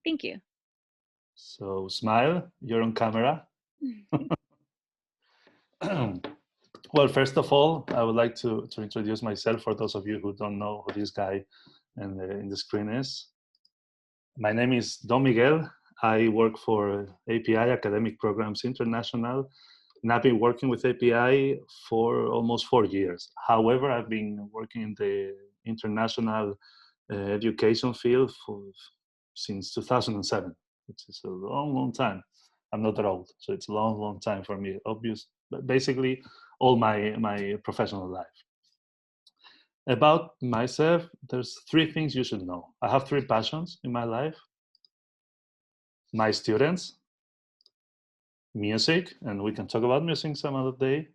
Thank you. So smile, you're on camera. Well, first of all, I would like to introduce myself for those of you who don't know who this guy in the screen is. My name is Don Miguel. I work for API Academic Programs International, and I've been working with API for almost 4 years. However, I've been working in the international education field since 2007, which is a long, long time. I'm not that old, so it's a long, long time for me. But basically, all my professional life. About myself, there's three things you should know. I have three passions in my life: my students, music, and we can talk about music some other day,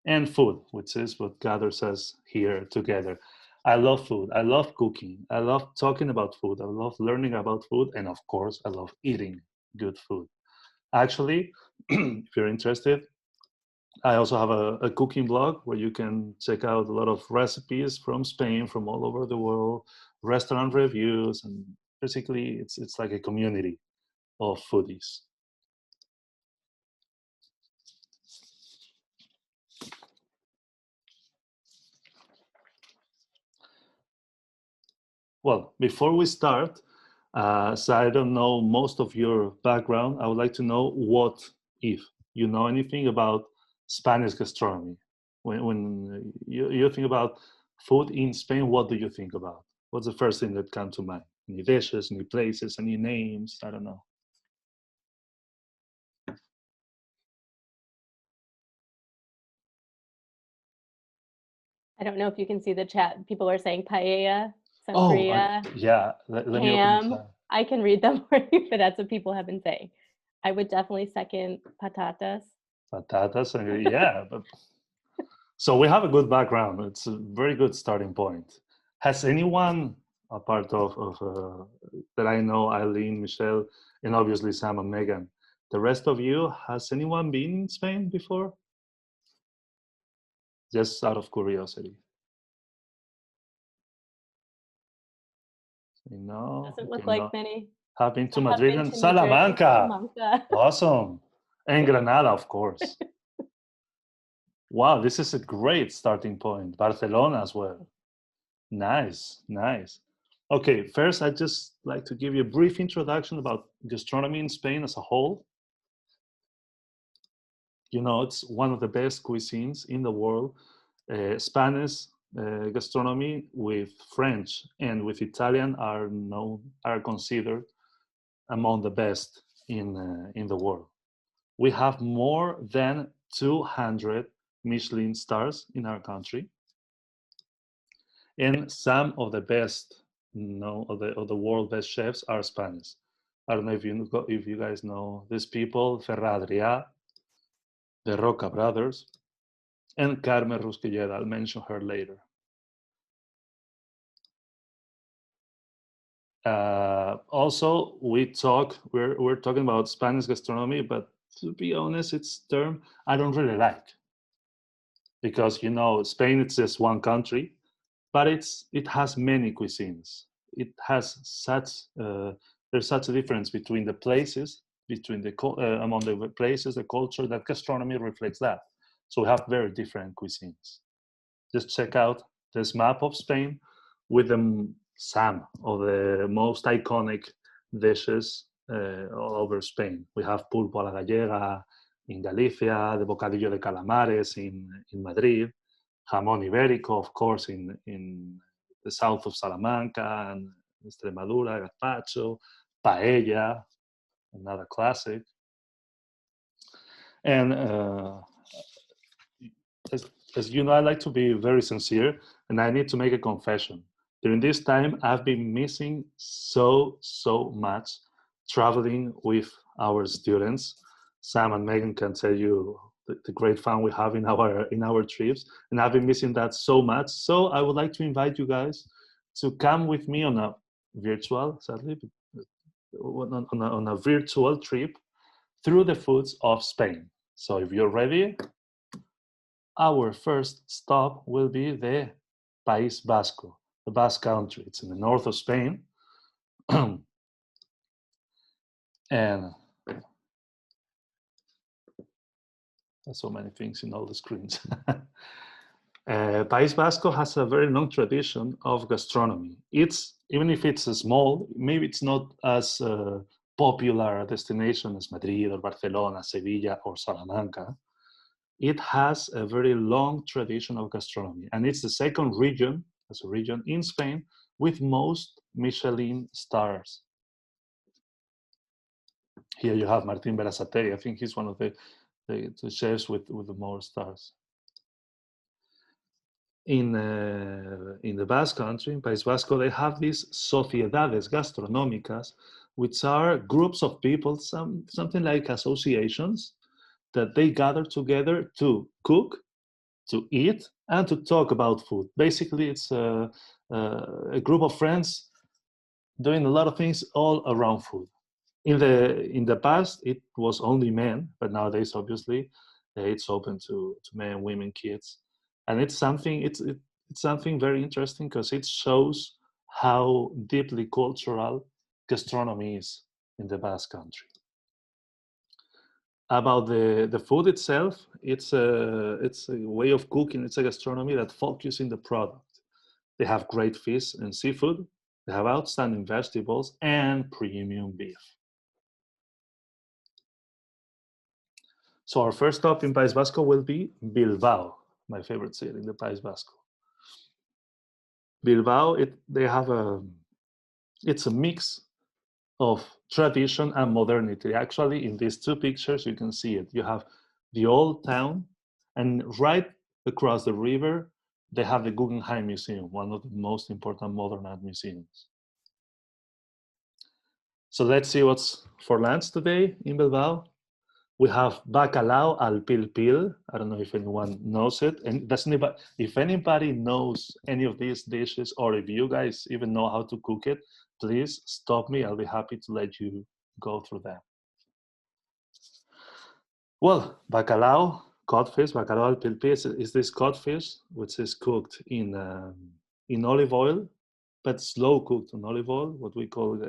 and food, which is what gathers us here together. I love food. I love cooking. I love talking about food. I love learning about food. And of course, I love eating good food. Actually, if you're interested, I also have a cooking blog where you can check out a lot of recipes from Spain, from all over the world, restaurant reviews, and basically it's like a community of foodies. Well, before we start, so I don't know most of your background. I would like to know what, if you know anything about Spanish gastronomy. When you think about food in Spain, what do you think about? What's the first thing that comes to mind? Any dishes, any places, any names? I don't know. I don't know if you can see the chat. People are saying paella, Oh, sangria, yeah. Let me open the ham. chat. I can read them for you, but that's what people have been saying. I would definitely second patatas. Patatas, yeah. But, so we have a good background. It's a very good starting point. Has anyone, apart of that I know, Eileen, Michelle, and obviously Sam and Megan, the rest of you, has anyone been in Spain before? Just out of curiosity. No, Doesn't look okay, like no. many. Have been to I have Madrid been and to Madrid and Salamanca. Salamanca. Awesome. And Granada, of course. Wow, this is a great starting point. Barcelona as well. Nice, nice. Okay, first I'd just like to give you a brief introduction about gastronomy in Spain as a whole. You know, it's one of the best cuisines in the world. Spanish gastronomy with French and with Italian are considered among the best in the world. We have more than 200 Michelin stars in our country, and some of the best, of the world best chefs are Spanish. I don't know if you guys know these people: Ferran Adrià, the Roca brothers, and Carmen Rusquilleda. I'll mention her later. Also, we're talking about Spanish gastronomy, but to be honest, it's a term I don't really like, because Spain, it's just one country, but it has many cuisines. It has there's such a difference between the places, among the places, the culture, that gastronomy reflects that. So we have very different cuisines. Just check out this map of Spain with some of the most iconic dishes all over Spain. We have pulpo a la gallega in Galicia, the bocadillo de calamares in Madrid, jamón ibérico, of course, in the south of Salamanca and Extremadura, gazpacho, paella, another classic. And as you know, I like to be very sincere, and I need to make a confession. During this time, I've been missing so much traveling with our students. Sam and Megan can tell you the great fun we have in our trips, and I've been missing that so much. So I would like to invite you guys to come with me on a virtual, sadly, on a virtual trip through the foods of Spain. So if you're ready, our first stop will be the País Vasco, the Basque Country. It's in the north of Spain. And there's so many things in all the screens. País Vasco has a very long tradition of gastronomy. It's, even if it's small, maybe it's not as popular a destination as Madrid or Barcelona, Sevilla or Salamanca. It has a very long tradition of gastronomy, and it's the second region, as a region in Spain, with most Michelin stars. Here you have Martin Berasategui. I think he's one of the chefs with the more stars. In the Basque Country, in País Vasco, they have these sociedades gastronómicas, which are groups of people, something like associations, that they gather together to cook, to eat, and to talk about food. Basically, it's a group of friends doing a lot of things all around food. In the past, it was only men, but nowadays, obviously, it's open to men, women, kids, and it's something very interesting because it shows how deeply cultural gastronomy is in the Basque Country. About the food itself, it's a way of cooking. It's a gastronomy that focuses on the product. They have great fish and seafood. They have outstanding vegetables and premium beef. So our first stop in País Vasco will be Bilbao, my favorite city in the País Vasco. Bilbao, it's a mix of tradition and modernity. Actually, in these two pictures, you can see it. You have the old town, and right across the river, they have the Guggenheim Museum, one of the most important modern art museums. So let's see what's for lunch today in Bilbao. We have bacalao al pil pil. I don't know if anyone knows it. And if anybody knows any of these dishes, or if you guys even know how to cook it, please stop me. I'll be happy to let you go through them. Well, bacalao, codfish, bacalao al pil pil is this codfish which is cooked in olive oil, but slow cooked in olive oil, what we call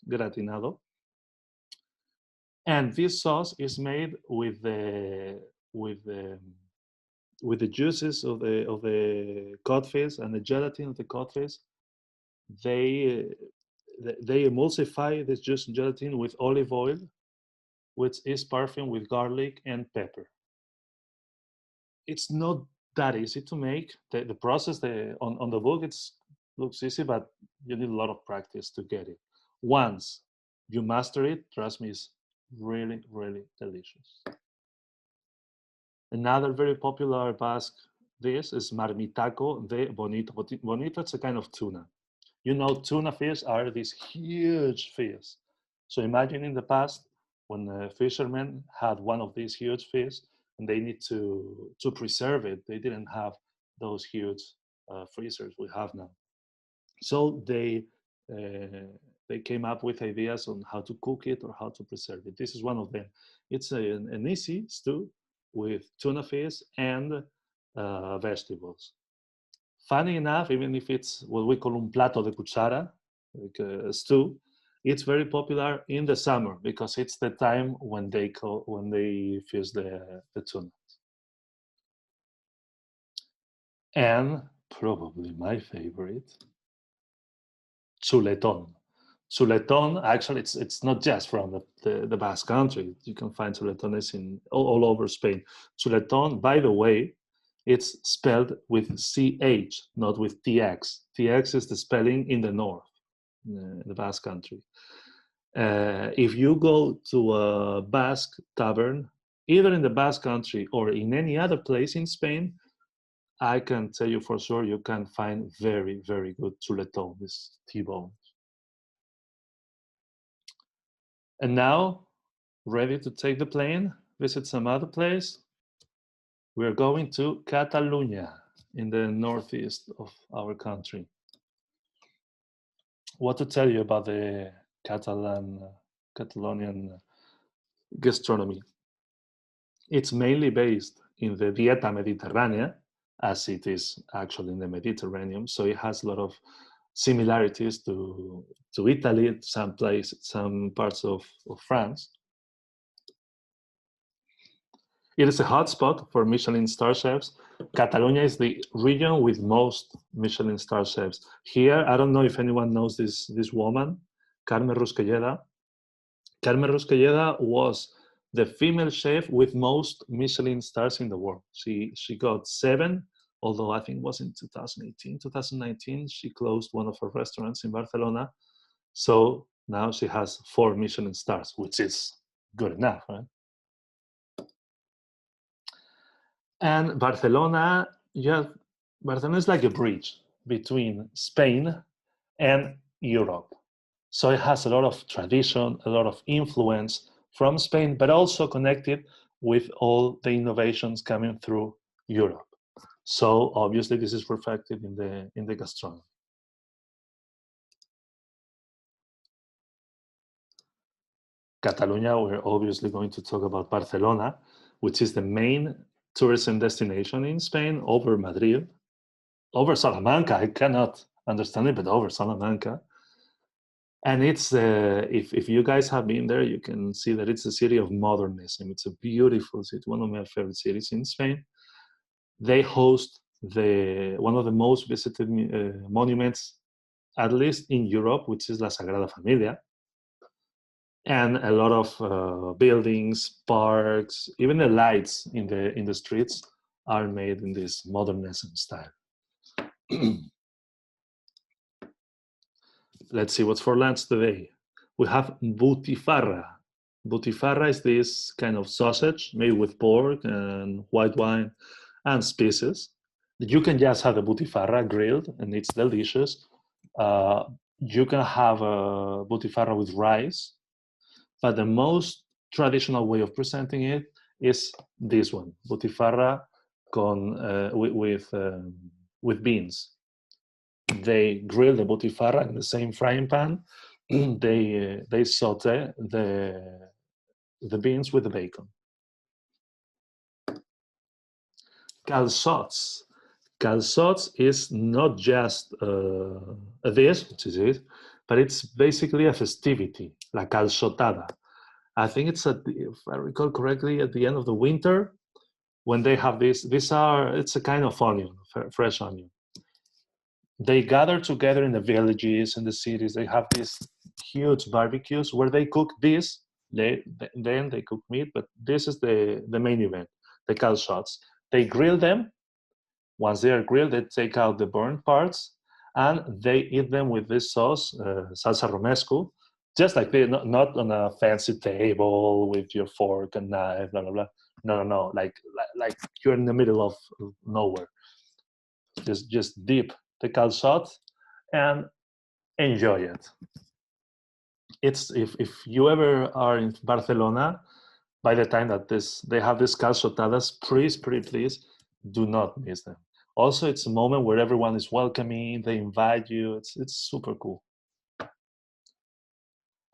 gratinado. And this sauce is made with the juices of the codfish and the gelatin of the codfish. They emulsify this juice and gelatin with olive oil, which is perfumed with garlic and pepper. It's not that easy to make. The process on the book looks easy, but you need a lot of practice to get it. Once you master it, trust me, it's really, really delicious. Another very popular Basque dish is marmitaco de bonito. Bonito, it's a kind of tuna. You know, tuna fish are these huge fish. So imagine in the past when fishermen had one of these huge fish and they need to preserve it. They didn't have those huge freezers we have now. So they came up with ideas on how to cook it or how to preserve it. This is one of them. It's an easy stew with tuna fish and vegetables. Funny enough, even if it's what we call un plato de cuchara, like a stew, it's very popular in the summer because it's the time when they fish the tuna. And probably my favorite, chuletón. Chuletón, actually, it's not just from the Basque Country. You can find chuletones in all over Spain. Chuletón, by the way, it's spelled with CH, not with TX. TX is the spelling in the north, in the Basque Country. If you go to a Basque tavern, either in the Basque Country or in any other place in Spain, I can tell you for sure you can find very, very good chuletón, this T-bone. And now, ready to take the plane, visit some other place? We're going to Catalonia in the northeast of our country. What to tell you about the Catalonian gastronomy? It's mainly based in the Dieta Mediterránea, as it is actually in the Mediterranean. So it has a lot of similarities to Italy, some parts of France. It is a hotspot for Michelin star chefs. Catalonia is the region with most Michelin star chefs. Here, I don't know if anyone knows this woman, Carmen Rusquelleda. Carmen Rusquelleda was the female chef with most Michelin stars in the world. She got 7, although I think it was in 2018, 2019, she closed one of her restaurants in Barcelona. So now she has 4 Michelin stars, which is good enough, right? And Barcelona, Barcelona is like a bridge between Spain and Europe. So it has a lot of tradition, a lot of influence from Spain, but also connected with all the innovations coming through Europe. So obviously this is reflected in the gastronomy. Catalonia, we're obviously going to talk about Barcelona, which is the main tourism destination in Spain, over Madrid, over Salamanca. I cannot understand it, but over Salamanca. And it's, if you guys have been there, you can see that it's a city of modernism. It's a beautiful city, one of my favorite cities in Spain. They host one of the most visited monuments, at least in Europe, which is La Sagrada Familia. And a lot of buildings, parks, even the lights in the streets are made in this modernism style. Let's see what's for lunch today. We have butifarra. Butifarra is this kind of sausage made with pork and white wine and spices. You can just have the butifarra grilled and it's delicious. You can have a butifarra with rice, but the most traditional way of presenting it is this one, butifarra with beans. They grill the butifarra in the same frying pan. They saute the beans with the bacon. Calçots. Calçots is not just a dish, which is it, but it's basically a festivity, la calçotada. I think it's if I recall correctly, at the end of the winter, when they have this. It's a kind of onion, fresh onion. They gather together in the villages and the cities. They have these huge barbecues where they cook this. Then they cook meat, but this is the main event, the calçots. They grill them. Once they are grilled, they take out the burnt parts and they eat them with this sauce, salsa romesco, just like they, not on a fancy table with your fork and knife, blah, blah, blah. No. Like you're in the middle of nowhere. Just dip the calçot and enjoy it. It's if you ever are in Barcelona, by the time that they have these calçotadas, please do not miss them. Also, it's a moment where everyone is welcoming, they invite you. It's super cool.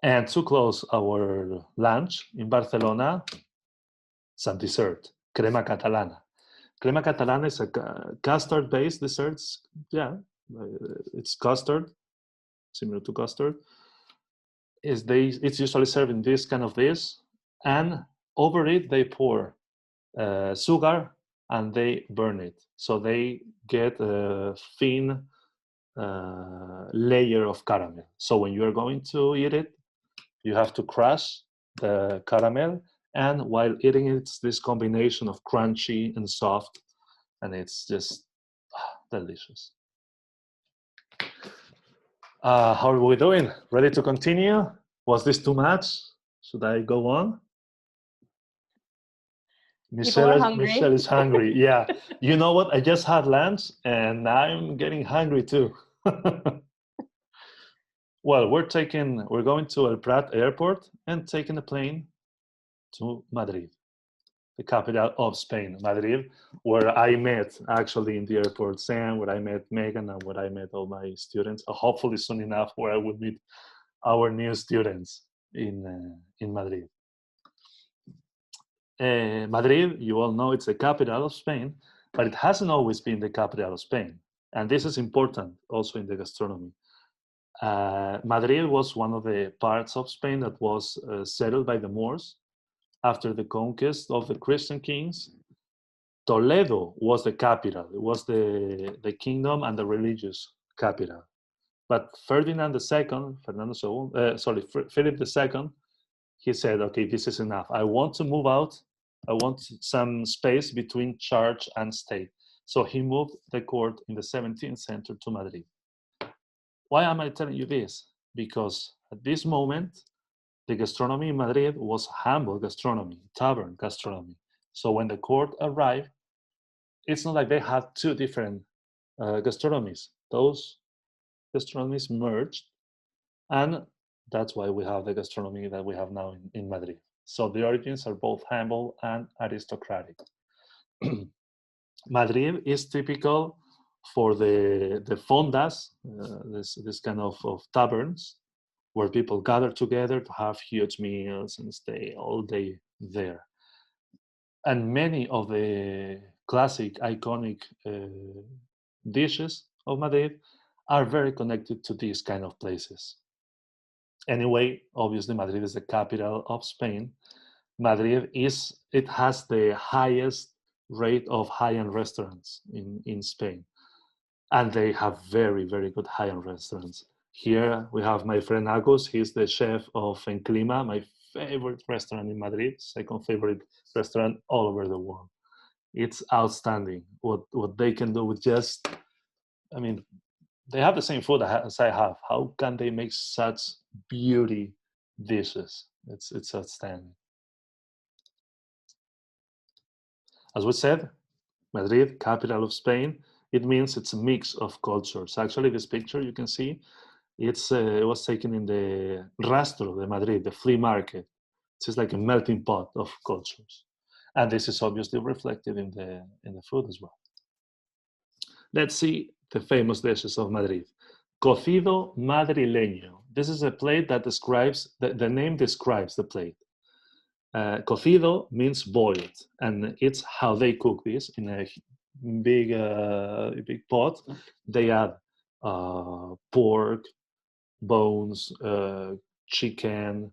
And to close our lunch in Barcelona, some dessert, crema catalana. Crema catalana is a custard-based dessert. Yeah, it's custard, similar to custard. It's usually served in this kind of dish, and over it they pour sugar and they burn it. So they get a thin layer of caramel. So when you are going to eat it, you have to crush the caramel, and while eating it, it's this combination of crunchy and soft, and it's just delicious. How are we doing? Ready to continue? Was this too much? Should I go on? Michelle is hungry. Yeah. You know what? I just had lunch and I'm getting hungry too. Well, we're going to El Prat airport and taking a plane to Madrid, the capital of Spain, Madrid, where I met actually in the airport Sam, where I met Megan, and where I met all my students. Hopefully soon enough where I will meet our new students in Madrid. Madrid, you all know, it's the capital of Spain, but it hasn't always been the capital of Spain. And this is important also in the gastronomy. Madrid was one of the parts of Spain that was settled by the Moors after the conquest of the Christian kings. Toledo was the capital. It was the kingdom and the religious capital. But Ferdinand II, Philip II, he said, okay, this is enough. I want to move out. I want some space between church and state. So he moved the court in the 17th century to Madrid. Why am I telling you this? Because at this moment, the gastronomy in Madrid was humble gastronomy, tavern gastronomy. So when the court arrived, it's not like they had two different gastronomies. Those gastronomies merged, and that's why we have the gastronomy that we have now in Madrid. So the origins are both humble and aristocratic. Madrid is typical for the fondas, this kind of taverns, where people gather together to have huge meals and stay all day there. And many of the classic, iconic dishes of Madrid are very connected to these kind of places. Anyway, obviously Madrid is the capital of Spain. Madrid has the highest rate of high-end restaurants in Spain. And they have very, very good high-end restaurants. Here we have my friend Agus. He's the chef of Enclima, my favorite restaurant in Madrid, second favorite restaurant all over the world. It's outstanding what they can do with just, I mean, they have the same food as I have. How can they make such beauty dishes? It's outstanding. As we said, Madrid, capital of Spain, it means it's a mix of cultures. Actually, this picture you can see, it was taken in the Rastro de Madrid, the flea market. It's just like a melting pot of cultures. And this is obviously reflected in the food as well. Let's see the famous dishes of Madrid. Cocido madrileño. This is a plate that describes, the name describes the plate. Cocido means boiled, and it's how they cook this in a big pot. They add pork, bones, chicken,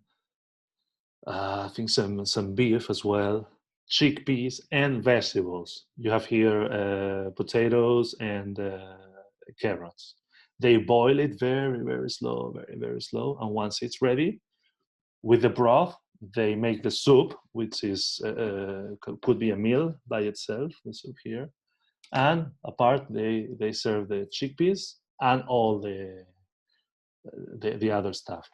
I think some beef as well, chickpeas, and vegetables. You have here potatoes and carrots. They boil it very, very slow, very, very slow. And once it's ready, with the broth, they make the soup, which is could be a meal by itself, the soup here. And apart, they serve the chickpeas and all the other stuff.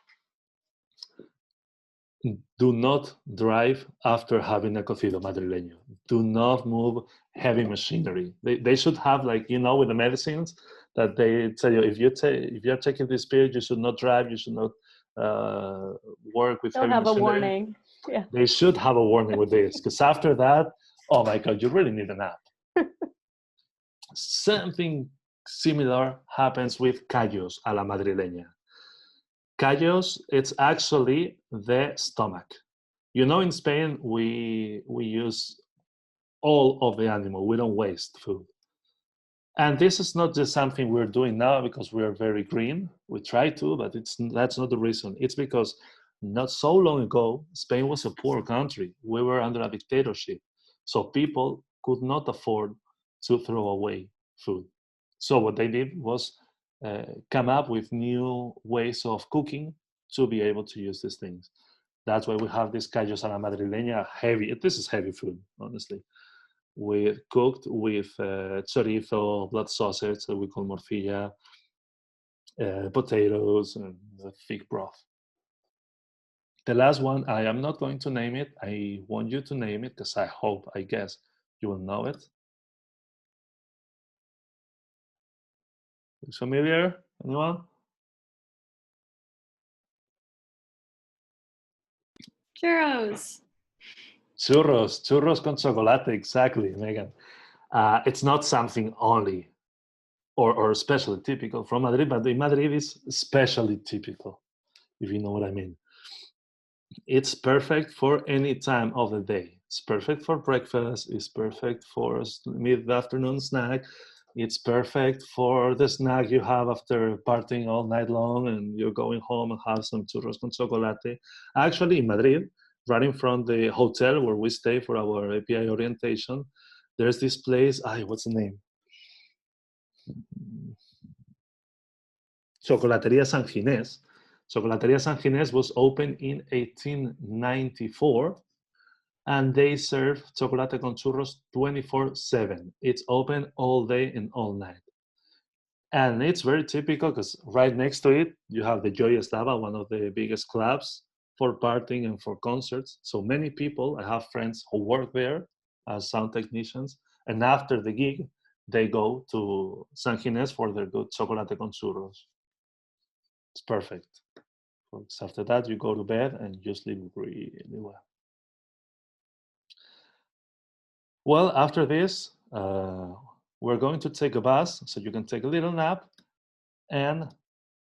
Do not drive after having a cocido madrileño. Do not move heavy machinery. They should have, like, with the medicines that they tell you, if you're taking this pill, you should not drive, you should not work with heavy machinery. They'll have a warning. Yeah. They should have a warning with this, because after that, oh my God, you really need a nap. Something similar happens with callos a la madrileña. Callos, it's actually the stomach. In Spain, we use all of the animal. We don't waste food. And this is not just something we're doing now because we are very green. We try to, but that's not the reason. It's because not so long ago, Spain was a poor country. We were under a dictatorship. So people could not afford to throw away food. So what they did was come up with new ways of cooking to be able to use these things. That's why we have this callos a la madrileña, heavy. This is heavy food, honestly. We cooked with chorizo, blood sausage, that we call morcilla, potatoes, and a thick broth. The last one, I am not going to name it. I want you to name it because I guess you will know it. Is familiar? Anyone? Churros. Churros con chocolate, exactly, Megan. It's not something only or especially typical from Madrid, but in Madrid is especially typical, if you know what I mean. It's perfect for any time of the day. It's perfect for breakfast. It's perfect for mid-afternoon snack. It's perfect for the snack you have after partying all night long and you're going home and have some churros con chocolate. Actually, in Madrid, right in front of the hotel where we stay for our API orientation, there's this place, what's the name? Chocolateria San Ginés. Chocolateria San Ginés was opened in 1894, and they serve chocolate con churros 24/7. It's open all day and all night. And it's very typical because right next to it, you have the Joy Estaba, one of the biggest clubs for partying and for concerts. So many people, I have friends who work there as sound technicians, and after the gig, they go to San Ginés for their good chocolate con churros. It's perfect. So after that, you go to bed and you sleep really well. Well, after this, we're going to take a bus so you can take a little nap, and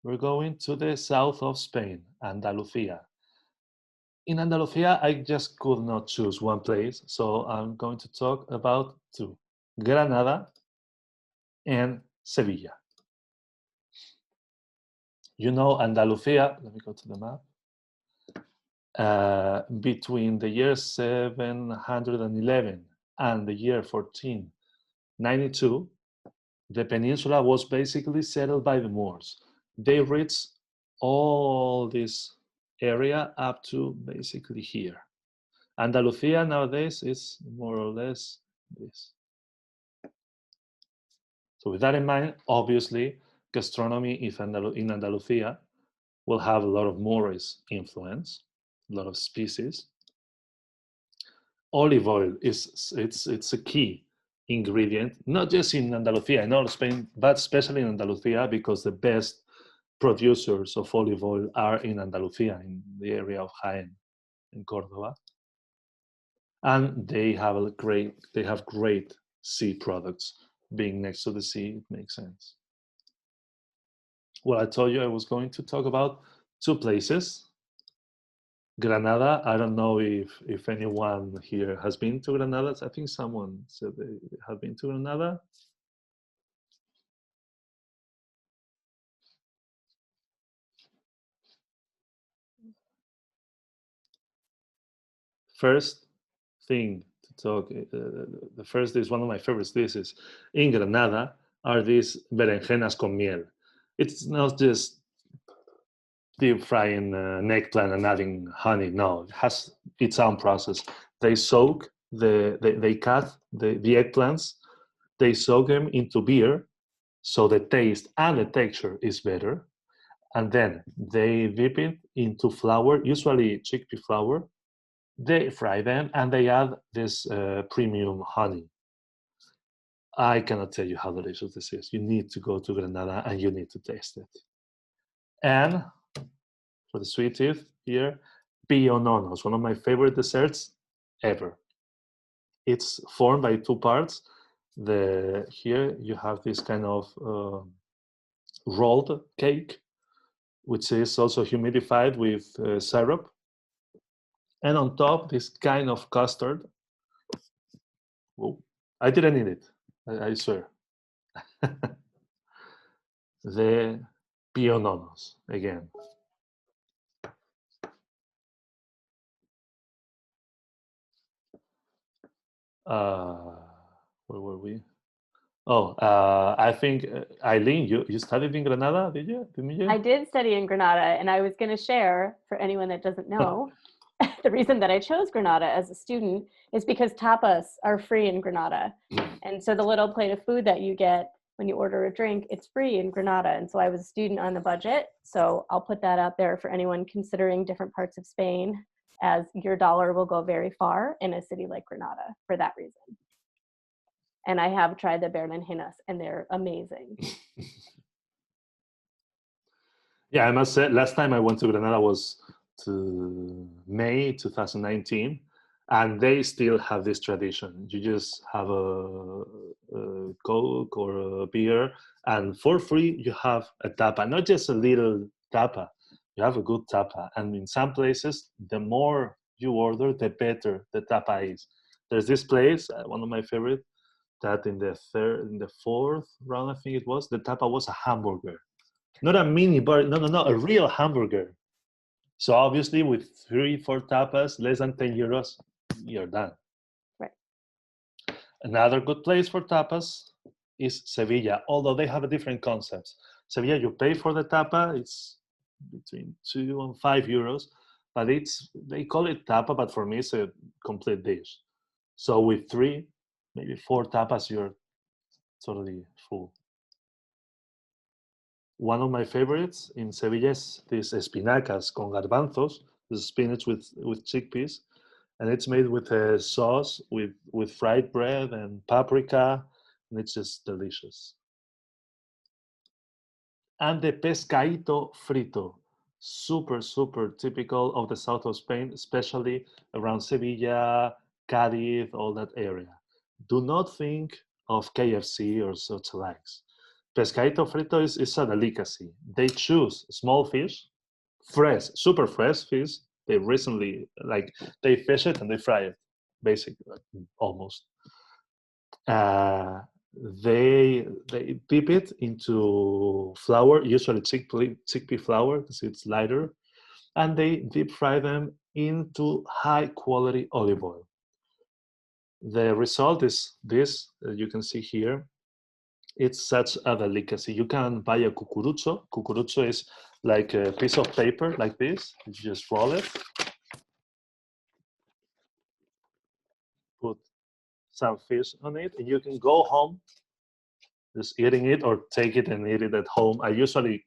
we're going to the south of Spain, Andalusia. In Andalusia, I just could not choose one place, so I'm going to talk about two, Granada and Sevilla. You know, Andalusia, let me go to the map. Between the year 711 and the year 1492, the peninsula was basically settled by the Moors. They reached all this area up to basically here. Andalusia nowadays is more or less this. So with that in mind, obviously, gastronomy in Andalusia will have a lot of Moorish influence, a lot of species. Olive oil it's a key ingredient, not just in Andalusia, in all Spain, but especially in Andalusia, because the best producers of olive oil are in Andalusia, in the area of Jaén, in Córdoba. And they have great sea products. Being next to the sea, it makes sense. Well, I told you I was going to talk about two places. Granada, I don't know if anyone here has been to Granada. I think someone said they have been to Granada. First thing to talk, the first is one of my favorite dishes in Granada are these berenjenas con miel. It's not just deep frying an eggplant and adding honey. No, it has its own process. They soak they cut the eggplants, they soak them into beer, so the taste and the texture is better. And then they dip it into flour, usually chickpea flour. They fry them and they add this premium honey. I cannot tell you how delicious this is. You need to go to Granada and you need to taste it. And for the sweet tooth here, piononos, one of my favorite desserts ever. It's formed by two parts. Here you have this kind of rolled cake, which is also humidified with syrup. And on top, this kind of custard. Oh, I didn't eat it, I swear. The piononos, again. Where were we? Oh, I think, Eileen, you studied in Granada, did you? I did study in Granada, and I was going to share, for anyone that doesn't know, the reason that I chose Granada as a student is because tapas are free in Granada. And so the little plate of food that you get when you order a drink, it's free in Granada. And so I was a student on a budget. So I'll put that out there for anyone considering different parts of Spain, as your dollar will go very far in a city like Granada for that reason. And I have tried the berenjenas, and they're amazing. Yeah, I must say, last time I went to Granada was to May 2019, and they still have this tradition. You just have a Coke or a beer, and for free you have a tapa, not just a little tapa. You have a good tapa, and in some places, the more you order, the better the tapa is. There's this place, one of my favorite, that in the fourth round, I think it was, the tapa was a hamburger. Not a mini burger, no, a real hamburger. So obviously with 3-4 tapas, less than 10 euros, you're done. Right. Another good place for tapas is Sevilla, although they have a different concepts. Sevilla, you pay for the tapa, it's between 2 and 5 euros, but they call it tapa, but for me it's a complete dish. So with 3, maybe 4 tapas, you're totally full. One of my favorites in Sevilla is this espinacas con garbanzos, the spinach with chickpeas, and it's made with a sauce with fried bread and paprika, and it's just delicious. And the pescadito frito, super typical of the south of Spain, especially around Sevilla, Cádiz, all that area. Do not think of KFC or such likes. Pescadito frito is a delicacy. They choose small fish, fresh, super fresh fish. They recently, they fish it and they fry it, basically, almost. They dip it into flour, usually chickpea flour because it's lighter, and they deep fry them into high quality olive oil. The result is this, as you can see here. It's such a delicacy. You can buy a cucurucho. Cucurucho is like a piece of paper like this. You just roll it, put some fish on it, and you can go home just eating it or take it and eat it at home. I usually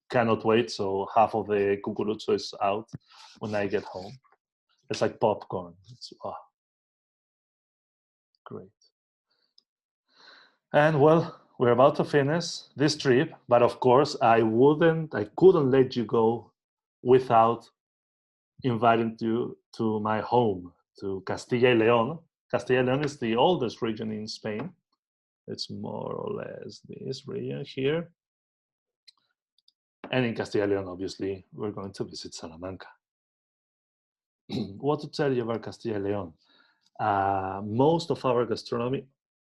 cannot wait, so half of the cucurucho is out when I get home. It's like popcorn. It's great. And well, we're about to finish this trip, but of course I couldn't let you go without inviting you to my home, to Castilla y León. Castilla y León is the oldest region in Spain. It's more or less this region here. And in Castilla y León, obviously, we're going to visit Salamanca. What to tell you about Castilla y León? Most of our gastronomy,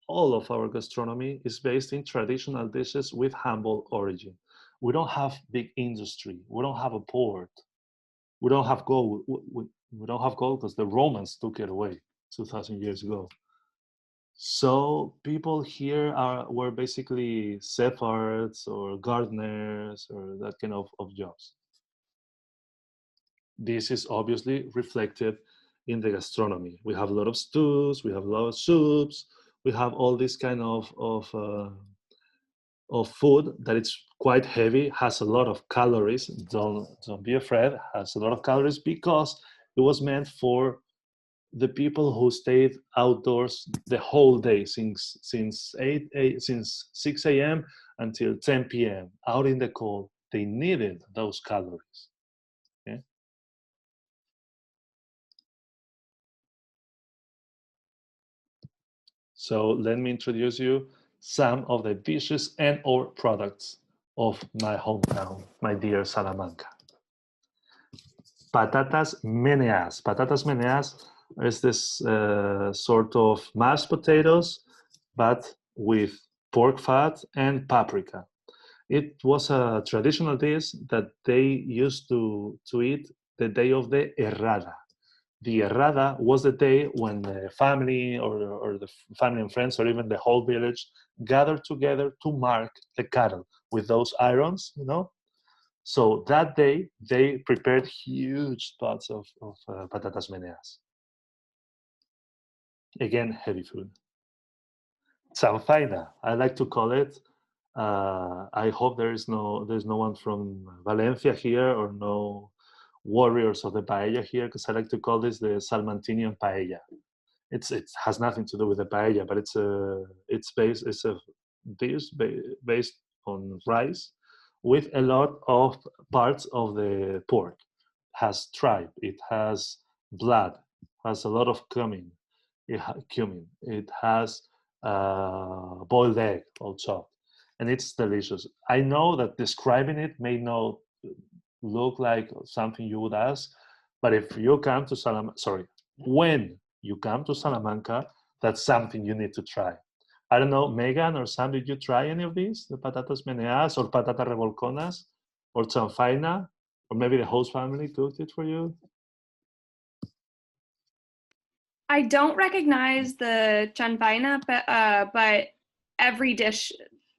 all of our gastronomy is based in traditional dishes with humble origin. We don't have big industry. We don't have a port. We don't have gold. We don't have gold because the Romans took it away 2,000 years ago. So people here were basically shepherds or gardeners or that kind of jobs. This is obviously reflected in the gastronomy. We have a lot of stews, we have a lot of soups, we have all this kind of food that it's quite heavy, has a lot of calories. Don't be afraid, has a lot of calories because it was meant for the people who stayed outdoors the whole day since 6 a.m. until 10 p.m. out in the cold. They needed those calories. Okay? So let me introduce you some of the dishes and or products of my hometown, my dear Salamanca. Patatas meneas. Patatas meneas is this sort of mashed potatoes, but with pork fat and paprika. It was a traditional dish that they used to eat the day of the Errada. The Errada was the day when the family or the family and friends or even the whole village gathered together to mark the cattle with those irons, you know. So that day they prepared huge pots of patatas meneas. Again, heavy food. Chanfaina, I like to call it. I hope there's no one from Valencia here or no warriors of the paella here, because I like to call this the Salmantinian paella. It has nothing to do with the paella, but it's a dish based on rice with a lot of parts of the pork. It has tripe, it has blood, has a lot of cumin. It has boiled egg, all chopped, and it's delicious. I know that describing it may not look like something you would ask, but if you come to when you come to Salamanca, That's something you need to try. I don't know, Megan or Sam, did you try any of these? The patatas meneas or patata revolconas or chanfaina? Or maybe the host family cooked it for you? I don't recognize the chanfaina, but every dish,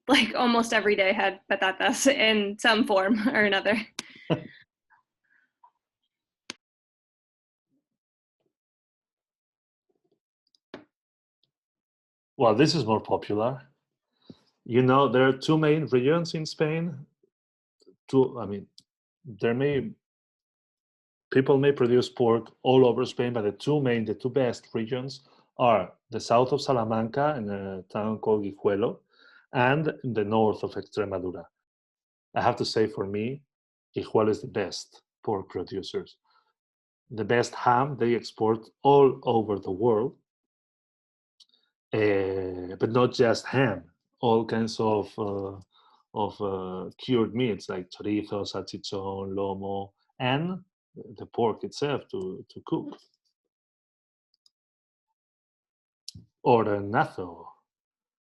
like almost every day, had patatas in some form or another. Well, this is more popular. You know, there are two main regions in Spain. People may produce pork all over Spain, but the two best regions are the south of Salamanca in a town called Guijuelo, and the north of Extremadura. I have to say, for me, Guijuelo is the best pork producers. The best ham they export all over the world, but not just ham, all kinds of cured meats like chorizo, salchichon, lomo, and the pork itself to cook. Or the nazo.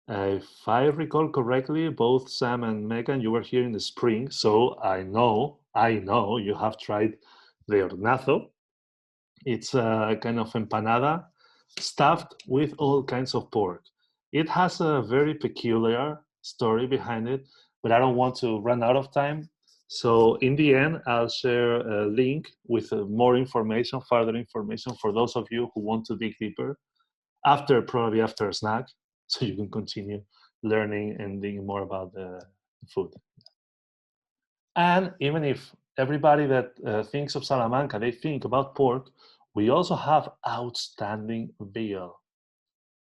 If I recall correctly, both Sam and Megan, you were here in the spring, so I know you have tried the hornazo. It's a kind of empanada stuffed with all kinds of pork. It has a very peculiar story behind it, but I don't want to run out of time. So in the end, I'll share a link with more information, further information for those of you who want to dig deeper probably after a snack, so you can continue learning and digging more about the food. And even if everybody that thinks of Salamanca, they think about pork, we also have outstanding veal.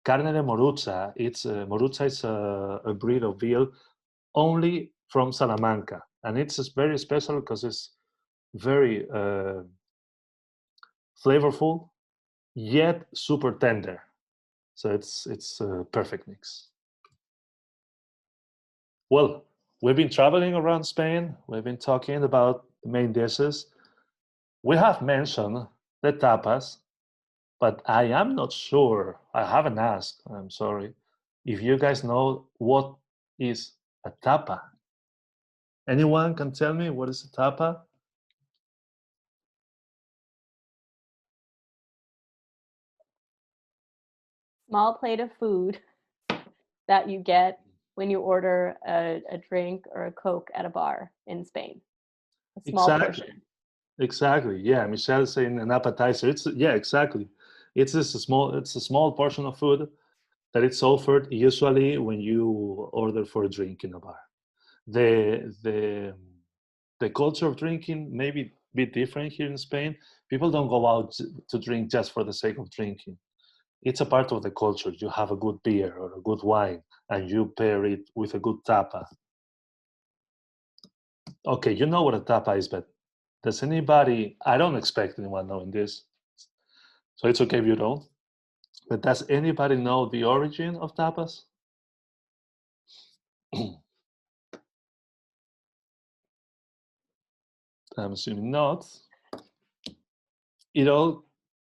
Carne de Morucha, Morucha is a breed of veal only from Salamanca. And it's very special because it's very flavorful, yet super tender. So it's a perfect mix. Well, we've been traveling around Spain. We've been talking about the main dishes. We have mentioned the tapas, but I am not sure. I haven't asked, I'm sorry, if you guys know what is a tapa. Anyone can tell me what is a tapa? Small plate of food that you get when you order a drink or a Coke at a bar in Spain. A small portion. Exactly. Yeah, Michelle saying an appetizer. Exactly. It's a small portion of food that it's offered usually when you order for a drink in a bar. The culture of drinking may be a bit different here in Spain. People don't go out to drink just for the sake of drinking. It's a part of the culture. You have a good beer or a good wine, and you pair it with a good tapa. Okay, you know what a tapa is, but does anybody, I don't expect anyone knowing this, so it's okay if you don't, but does anybody know the origin of tapas? I'm assuming not. It all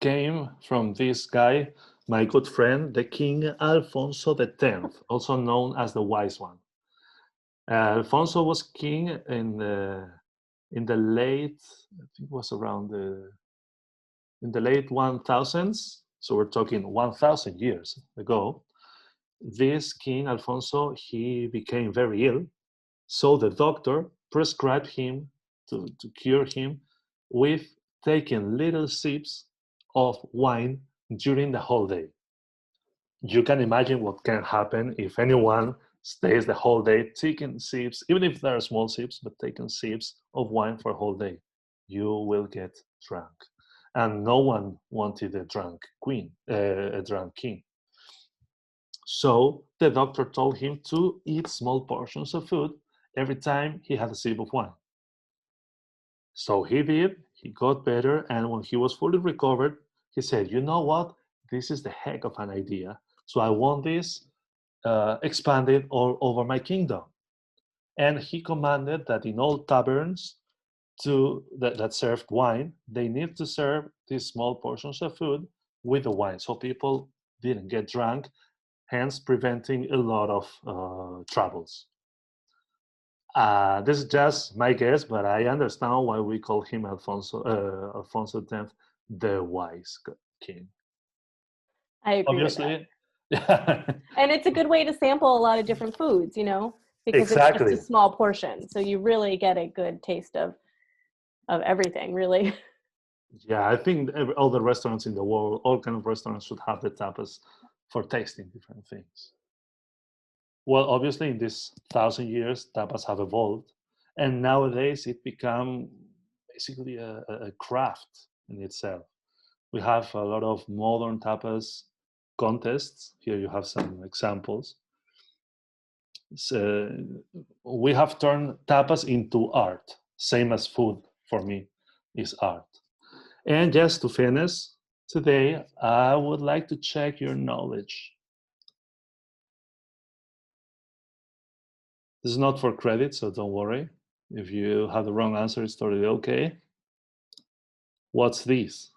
came from this guy, my good friend, the King Alfonso X, also known as the Wise One. Alfonso was king in the late, I think it was around in the late 1000s, so we're talking 1000 years ago. This King Alfonso, he became very ill, so the doctor prescribed him to cure him with taking little sips of wine during the whole day. You can imagine what can happen if anyone stays the whole day taking sips, even if they're small sips, but taking sips of wine for a whole day. You will get drunk. And no one wanted a drunk king. So the doctor told him to eat small portions of food every time he had a sip of wine. So he did, he got better, and when he was fully recovered, he said, you know what? This is the heck of an idea. So I want this expanded all over my kingdom. And he commanded that in all taverns that served wine, they need to serve these small portions of food with the wine. So people didn't get drunk, hence preventing a lot of troubles. This is just my guess, but I understand why we call him Alfonso X, the wise king. I agree Obviously, with that. And it's a good way to sample a lot of different foods, you know, because exactly. it's just a small portion. So you really get a good taste of everything, really. Yeah, I think all the restaurants in the world, all kind of restaurants should have the tapas for tasting different things. Well, obviously, in this 1,000 years, tapas have evolved, and nowadays it become basically a craft in itself. We have a lot of modern tapas contests. Here you have some examples. So we have turned tapas into art, same as food for me is art. And just to finish, today I would like to check your knowledge. This is not for credit, so don't worry. If you have the wrong answer, it's totally okay. What's this?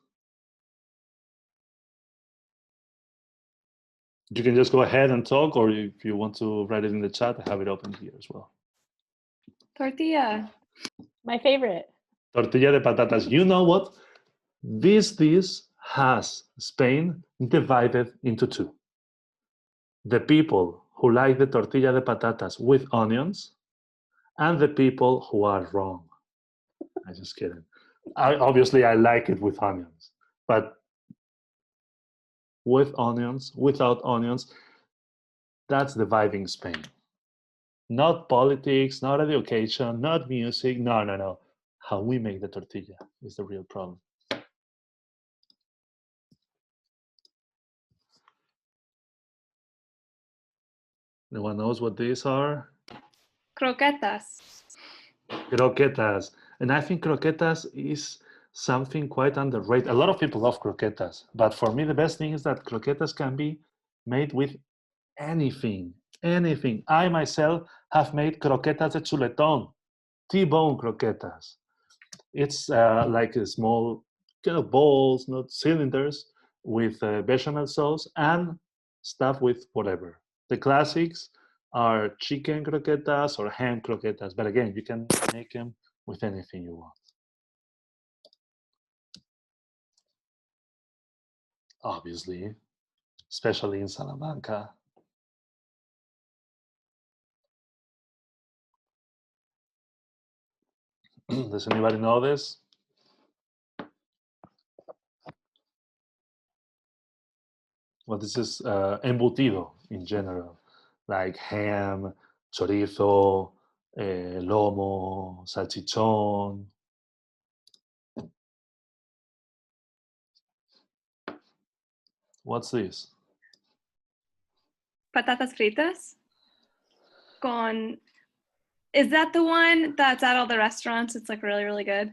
You can just go ahead and talk, or if you want to write it in the chat, I have it open here as well. Tortilla. My favorite. Tortilla de patatas. You know what? This dish has Spain divided into two. The people who like the tortilla de patatas with onions, and the people who are wrong. I'm just kidding. Obviously, I like it with onions, but with onions, without onions, that's dividing Spain. Not politics, not education, not music. No, no, no. How we make the tortilla is the real problem. Anyone knows what these are? Croquetas. Croquetas. And I think croquetas is something quite underrated. A lot of people love croquetas, but for me, the best thing is that croquetas can be made with anything, anything. I myself have made croquetas de chuletón, T-bone croquetas. It's like a small kind of balls, not cylinders, with bechamel sauce and stuff with whatever. The classics are chicken croquetas or ham croquetas, but again, you can make them with anything you want. Obviously, especially in Salamanca. Does anybody know this? Well, this is embutido in general, like ham, chorizo, lomo, salchichón. What's this? Patatas fritas. Is that the one that's at all the restaurants? It's like really, really good.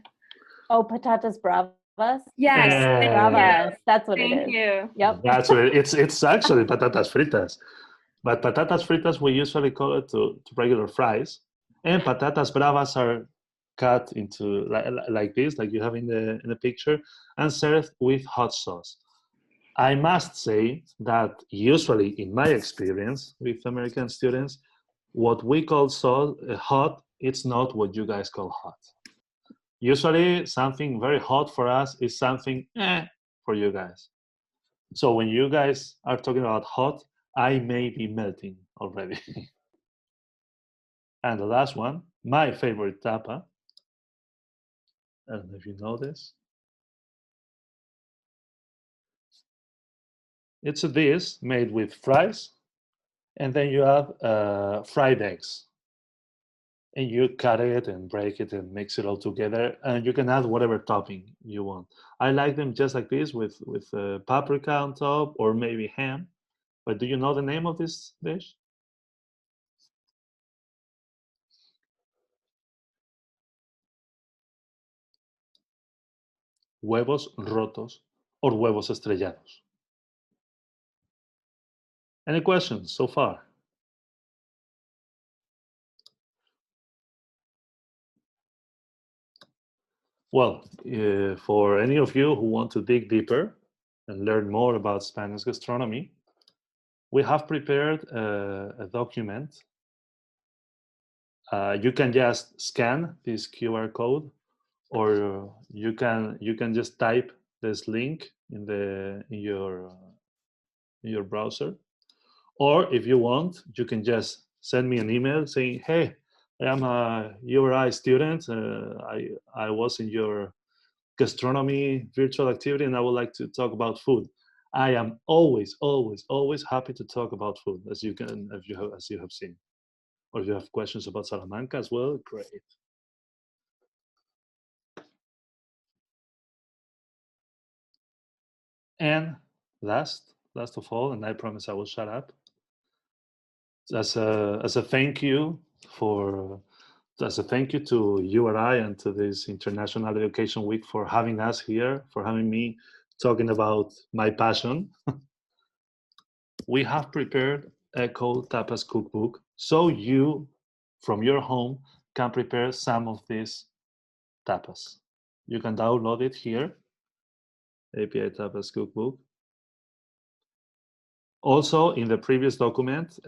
Oh, patatas bravas. Yes. Bravas. That's what it is. Thank you. Yep. That's what it's actually patatas fritas. But patatas fritas, we usually call it to regular fries. And patatas bravas are cut into like this, like you have in the picture, and served with hot sauce. I must say that usually, in my experience with American students, what we call hot, it's not what you guys call hot. Usually, something very hot for us is something for you guys. So when you guys are talking about hot, I may be melting already. And the last one, my favorite tapa. I don't know if you know this. It's a dish made with fries, and then you have fried eggs. And you cut it and break it and mix it all together, and you can add whatever topping you want. I like them just like this with paprika on top or maybe ham. But do you know the name of this dish? Huevos rotos or huevos estrellados. Any questions so far? Well, for any of you who want to dig deeper and learn more about Spanish gastronomy, we have prepared a document. You can just scan this QR code, or you can just type this link in your browser. Or if you want, you can just send me an email saying, "Hey, I am a URI student. I was in your gastronomy virtual activity, and I would like to talk about food." I am always, always, always happy to talk about food, as you have seen. Or if you have questions about Salamanca as well, great. And last of all, and I promise I will shut up. As a thank you to URI and to this International Education Week for having us here, for having me talking about my passion. We have prepared a cold tapas cookbook, so you, from your home, can prepare some of these tapas. You can download it here, API Tapas Cookbook. Also, in the previous document,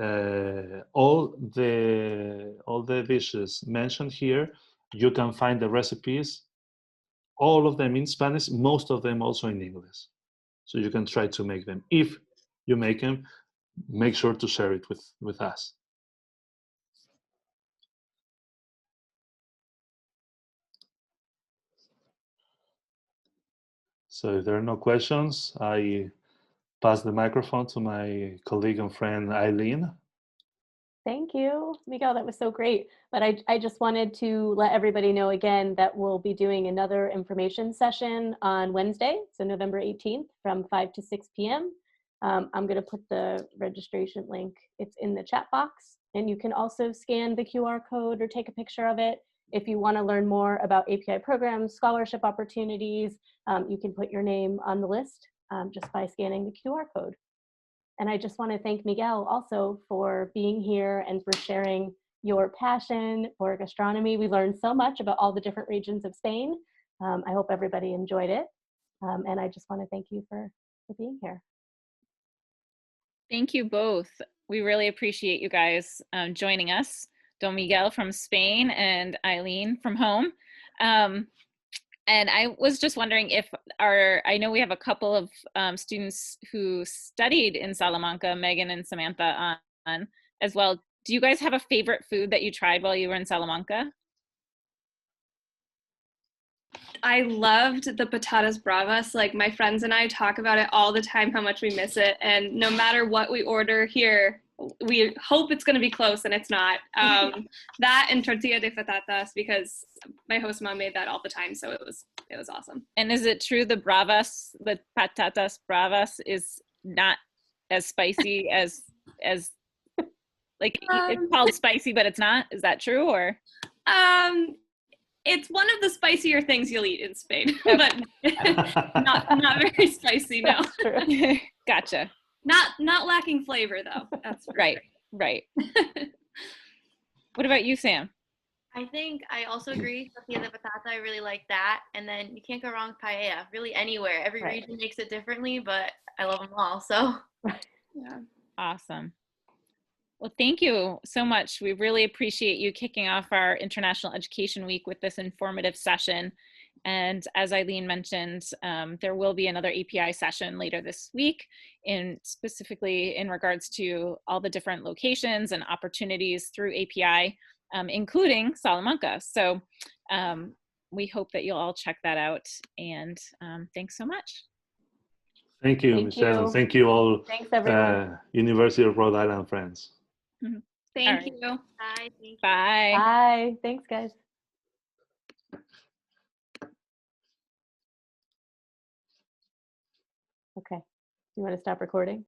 all the dishes mentioned here, you can find the recipes, all of them in Spanish, most of them also in English. So you can try to make them. If you make them, make sure to share it with us. So if there are no questions, I pass the microphone to my colleague and friend, Eileen. Thank you, Miguel. That was so great. But I just wanted to let everybody know again that we'll be doing another information session on Wednesday, so November 18th from 5 to 6 p.m. I'm going to put the registration link. It's in the chat box. And you can also scan the QR code or take a picture of it. If you want to learn more about API programs, scholarship opportunities, you can put your name on the list just by scanning the QR code. And I just want to thank Miguel also for being here and for sharing your passion for gastronomy. We learned so much about all the different regions of Spain. I hope everybody enjoyed it. And I just want to thank you for being here. Thank you both. We really appreciate you guys joining us. Don Miguel from Spain and Eileen from home. And I was just wondering if I know we have a couple of students who studied in Salamanca, Megan and Samantha on as well. Do you guys have a favorite food that you tried while you were in Salamanca? I loved the patatas bravas. Like, my friends and I talk about it all the time, how much we miss it. And no matter what we order here, we hope it's going to be close, and it's not. That and tortilla de patatas, because my host mom made that all the time, so it was awesome. And is it true the bravas, the patatas bravas, is not as spicy as like it's called spicy, but it's not? Is that true, or? It's one of the spicier things you'll eat in Spain, but not very spicy. No. Gotcha. Not lacking flavor though. That's right. Right. What about you, Sam? I think I also agree. Tortilla de patata, I really like that. And then you can't go wrong with paella. Really anywhere. Every region makes it differently, but I love them all. So yeah. Awesome. Well, thank you so much. We really appreciate you kicking off our International Education Week with this informative session. And as Eileen mentioned, there will be another API session later this week, specifically in regards to all the different locations and opportunities through API, including Salamanca. So we hope that you'll all check that out. And thanks so much. Thank you, Michelle. And thank you all. Thanks, everyone. University of Rhode Island friends. Thank you. bye. Thank you. Bye. Bye. Thanks, guys. Okay. You want to stop recording?